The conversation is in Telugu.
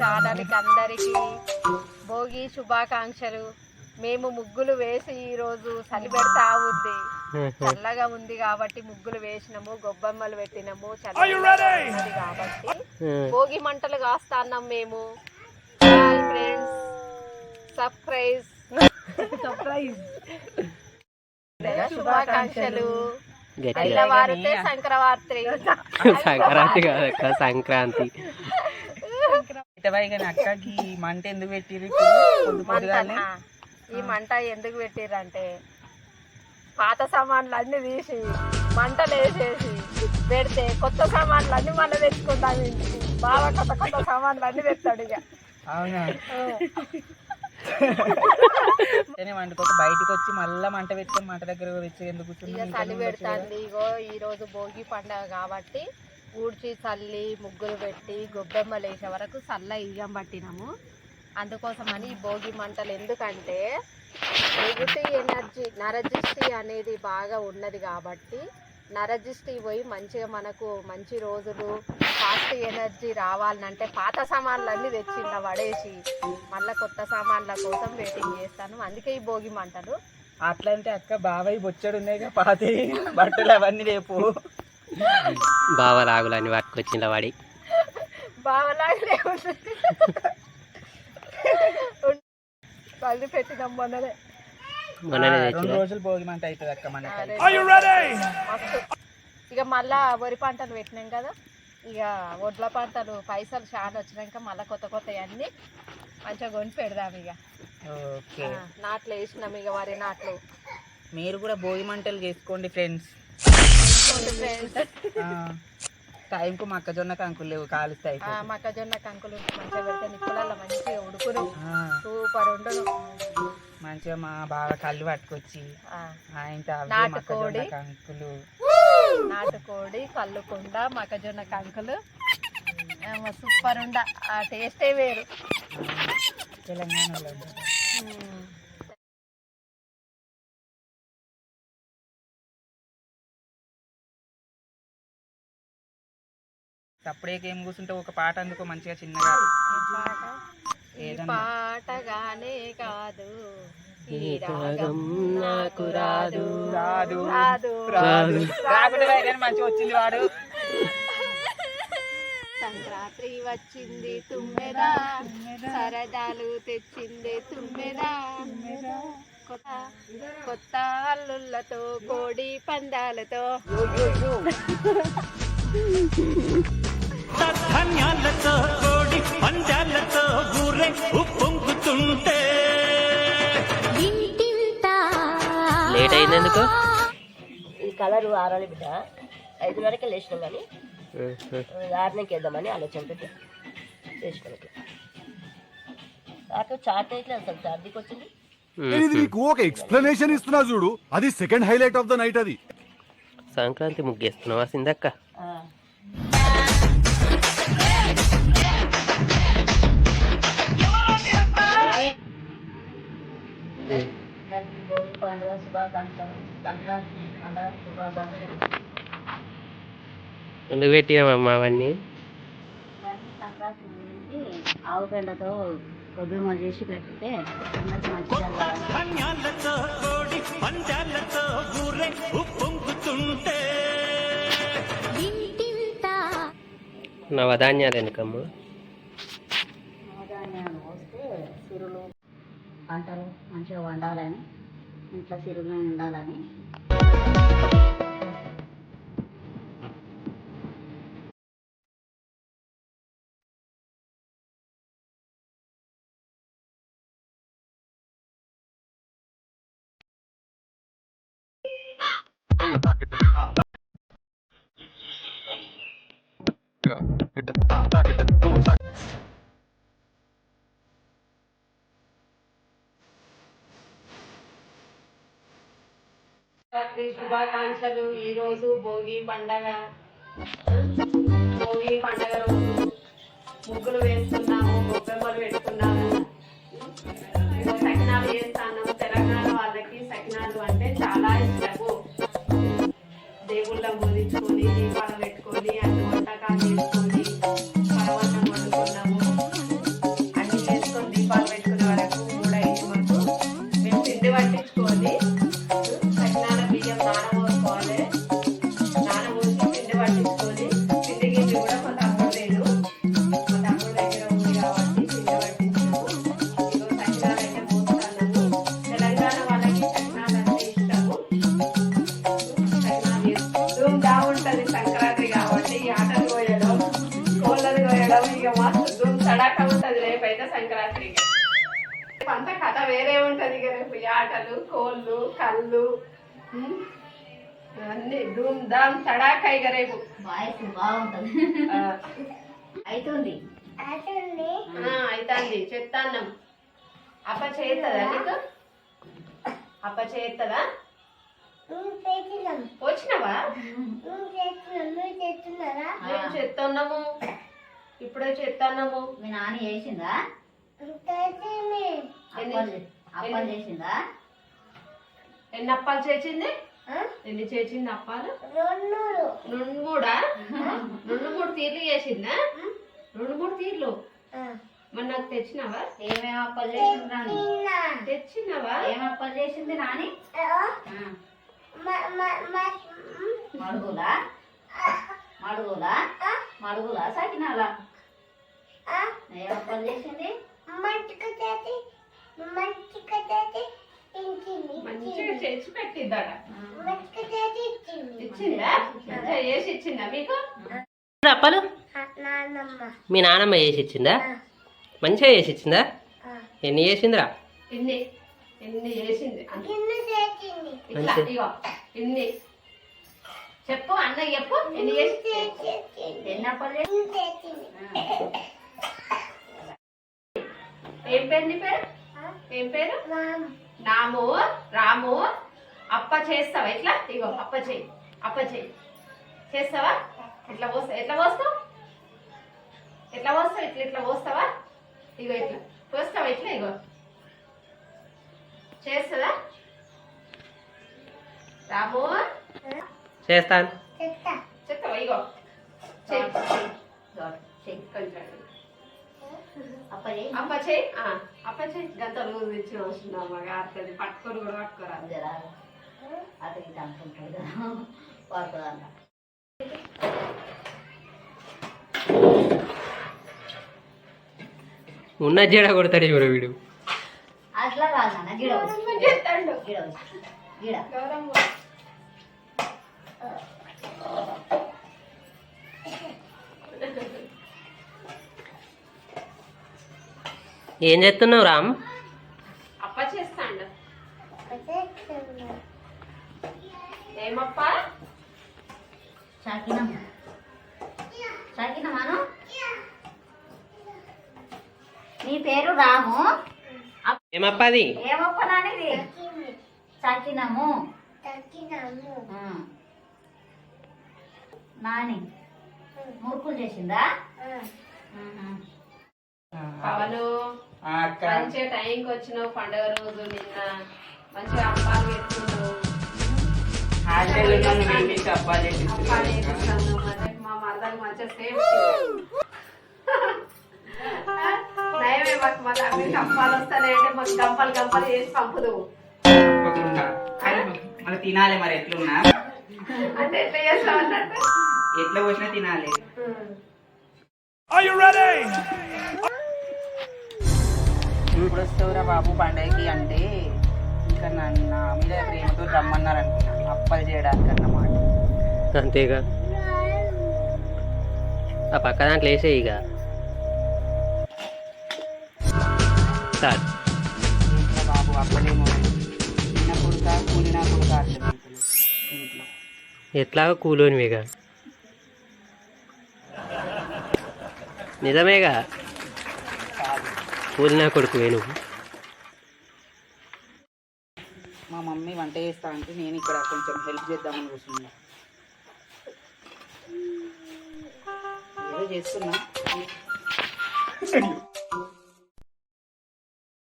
ఛానల్కి అందరికీ భోగి శుభాకాంక్షలు. మేము ముగ్గులు వేసి ఈరోజు చలి పెడతా ఉంది, చల్లగా ఉంది కాబట్టి ముగ్గులు వేసినాము, గొబ్బెమ్మలు పెట్టినాము. చల్లగా ఉంది కాబట్టి భోగి మంటలు కాస్తాన్నాం మేము. ఫ్రెండ్స్ సర్ప్రైజ్ శుభాకాంక్షలు. తెల్లవారితే సంక్రాంతి కాదక్క, సంక్రాంతి. అక్కకి మంట ఎందుకు పెట్టిరు? ఈ మంట ఎందుకు పెట్టిర్రు అంటే పాత సామాన్లు అన్ని తీసి మంటలు వేసేసి పెడితే కొత్త సామాన్లు అన్ని మళ్ళీ తెచ్చుకుంటాం ఇంటికి. బాగా కొత్త కొత్త సామాన్లు అన్ని తెస్తాడు ఇక. అవునా? వండుకోక బయటకు వచ్చి మళ్ళా మంట పెట్టుకొని మంట దగ్గర వచ్చి ఎందుకు ఇక చలి పెడుతుంది. ఇగో ఈ రోజు భోగి పండుగ కాబట్టి ఊడ్చి చల్లి ముగ్గులు పెట్టి గొబ్బెమ్మలు వేసే వరకు చల్ల ఇయ్యం పట్టినాము. అందుకోసమని ఈ భోగి మంటలు ఎందుకంటే నెగిటివ్ ఎనర్జీ నరజిష్టి అనేది బాగా ఉన్నది కాబట్టి నరజిష్టి పోయి మంచిగా మనకు మంచి రోజులు పాజిటివ్ ఎనర్జీ రావాలంటే పాత సామాన్లు అన్నీ తెచ్చిండ పడేసి మళ్ళీ కొత్త సామాన్ల కోసం వెయిటింగ్ చేస్తాను. అందుకే ఈ భోగి మంటలు. అట్లంటే అక్క బాబాయ్ బొచ్చడు ఉన్నాయి పాత బట్టలు అవన్నీ రేపు బావలాగులని పట్టుకొచ్చిన వాడి బావలాగలే పల్లి పెట్టినాం మొన్ననే. 2 రోజులు భోగి మంట అవుతుంది అక్క మన. ఇక మళ్ళా వరి పంటలు పెట్టినాం కదా, ఇక వడ్ల పంటలు పైసలు చాలా వచ్చినాక మళ్ళీ కొత్త కొత్త అన్నీ మంచిగా కొని పెడదాం. ఇక నాట్లు వేసినాం, ఇక వరి నాట్లు. మీరు కూడా భోగి మంటలు చేసుకోండి ఫ్రెండ్స్. టైంకు మొక్కజొన్న కంకులు లేవు, కాలుస్తాయి. మొక్కజొన్న కంకులు మంచిగా పెడితే నిప్పులలో మంచిగా ఉడుకును, సూపర్ ఉండును. మంచిగా మా బాగా కళ్ళు పట్టుకొచ్చి నాటుకోడి కంకులు, నాటుకోడి కల్లుకుండ మొక్కజొన్న కంకులు సూపర్ ఉండ. ఆ టేస్టే వేరు తెలంగాణలో. అప్పుడేకేం కూర్చుంటే ఒక పాట అందుకో మంచిగా చిన్నగా. పాటగానే కాదు ఈ రాగం నాకు రాదు రాదు రాదు మంచిగా వచ్చింది వాడు. సంక్రాంతి వచ్చింది తుమ్మెదా, సరదాలు తెచ్చింది తుమ్మెదా, కొత్త అల్లుళ్ళతో కోడి పందాలతో ధాన్యాలతో కోడి పందాలతో ఊరే ఉప్పొంగుతుంటే లేట్ అయినందుకు ఈ కలర్ ఆరాలి బిడ్డ. 5 వరకే లేచినాం కానీ 6కి వేద్దామని ఆలోచన చేసుకోవాలి. నాకు చాట్ అయితే అసలు ఛార్జీకి వచ్చింది. ఇది నీకు ఒక ఎక్స్ప్లెనేషన్ ఇస్తున్నా చూడు, అది second highlight of the night. అది సంక్రాంతి ముగ్గేస్తున్నావా సిందక్క? ఎందుకు పెట్టినామమ్మా అవన్నీ? సంక్రాంతి ఆవు పెండతో కొబ్బరి చేసి పెడితే ధాన్యాలతో కోడి పందాలతో ఊరే ఉప్పొంగుతుంటే నవధాన్యాలు ఎందుకమ్మా? నవధాన్యాలు వస్తే సిరులు పంటలు మంచిగా వండాలని, ఇంట్లో సిరులు ఉండాలని. శుభాకాంక్షలు. ఈరోజు భోగి పండగ. భోగి పండగ రోజు ముగ్గులు వేస్తున్నాము, గొబ్బెమ్మలు పెట్టుకున్నాము, సకినాలు చేస్తాను. తెలంగాణ వాళ్ళకి సకినాలు అంటే చాలా ఇష్టము. దేవుళ్ళ పూజించుకొని దీపాలు పెట్టుకొని అన్ని వంటకాలు చేసుకొని పరవన్నం వండుకున్నాము. చేద్దాం ఇక మస్తు ధూమ్ తడాకా ఉంటది రేపైతే సంక్రాంతి అంత కథ వేరే ఉంటది ఇక రేపు ఈ ఆటలు కోళ్ళు కళ్ళు అన్ని ధూమ్ ధామ్ తడాకా ఇక రేపు వాయిస్ బాగుంటుంది. అవుతుంది అవుతుంది చెప్తాన్నాం అప్ప చేస్తుందా నీకు అప్ప చేస్తుందా వచ్చినావా మేము చెప్తున్నాము ఇప్పుడే చెప్తున్నాము. మీ నాన్న చేసిందా? అప్పాలు చేసిందా? ఎన్ని అప్పాలు చేసింది? ఎన్ని చేసింది అప్పాలు? 2 తీర్లు చేసిందా? 2 తీర్లు మరి నాకు తెచ్చినావా? ఏమేమి అప్పాలు చేసింది? తెచ్చినావా? ఏం అప్పాలు చేసింది నాని? మడుగులా మడుగులా మడుగులా సకినాలా? ఏం అప్పాలు చేసింది? మంచిగా చేసి పెట్టిద్దట. ఇచ్చిందా? మంచిగా చేసి ఇచ్చిందా మీకు? అప్పలు మీ నానమ్మ చేసి ఇచ్చిందా? మంచిగా చేసి ఇచ్చిందా? ఎన్ని చేసిందిరా? ఇన్ని చేసింది ఇట్లా ఇగో ఇన్ని చెప్పు అన్నయ్య చెప్పు ఎన్ని చేసి ఎన్ని అప్పాలు చేసింది? ఏం పేరు నీ పేరు? ఏం పేరు? రాము. అప్ప చేస్తావా ఇట్లా? ఇగో అప్ప చేయి చేస్తావా? ఎట్లా పోస్తావు? ఇట్లా పోస్తావా? ఇగో ఇట్లా పోస్తావా? ఇట్లా ఇగో చేస్తుందా రాము? చేస్తాను. చెప్తావా? ఇగో అప్ప చేయి గంటలు తెచ్చిన అవసరం మగా అర్థది పట్టుకొని కూడా పట్టుకోరా. అది ఇది అంటుంటాడు కదా పడుతుందంట. ఉన్న జడ కొడతాడు ఎవరో వీడు. అట్లా కాదు నాన్న గిడ చేస్తాడు గిడ గిడ గౌరమ్మ. ఏం చేస్తున్నావు రామ్? అప్ప చేస్తాండు. ఏమప్ప? సాకినమాను నీ పేరు రాము. ఏమప్పది? ఏమప్ప నానిది? సాకినము నాని మురుకులు చేసిందా? పవను మంచిగా టైంకి వచ్చినావు. పండుగ రోజు నిన్న మంచిగా అప్పాలు పెట్టుకున్నావు. అప్పాలు వేపిస్తాను. మా మరదలు మంచిగా సేఫ్ నయమే. మాకు మళ్ళీ అవి అప్పాలు వస్తానే అంటే మాకు గంపలు చేసి పంపుదు. మళ్ళీ తినాలి మరి ఎట్లున్నా అంటే ఎట్లా చేస్తావు అన్నట్టు ఎట్లా పోసినా తినాలి. ఇప్పుడు వస్తావురా బాబు పండగకి అంటే ఇంకా నా మీద ప్రేమతో రమ్మన్నారు అనుకున్నా అప్పలు చేయడానికి అన్నమాట. అంతేగా ఆ పక్క దాంట్లో వేసే ఇక బాబు అప్పలేమో చిన్న కొడుక కూలినా కొడుక ఇంట్లో ఎట్లాగో కూలోనివేగా. నిజమేగా కూలినా కొడుకువే నువ్వు. మా మమ్మీ వంట చేస్తా అంటే నేను ఇక్కడ కొంచెం హెల్ప్ చేద్దామని కూర్చున్నా. ఏదో చేస్తున్నా.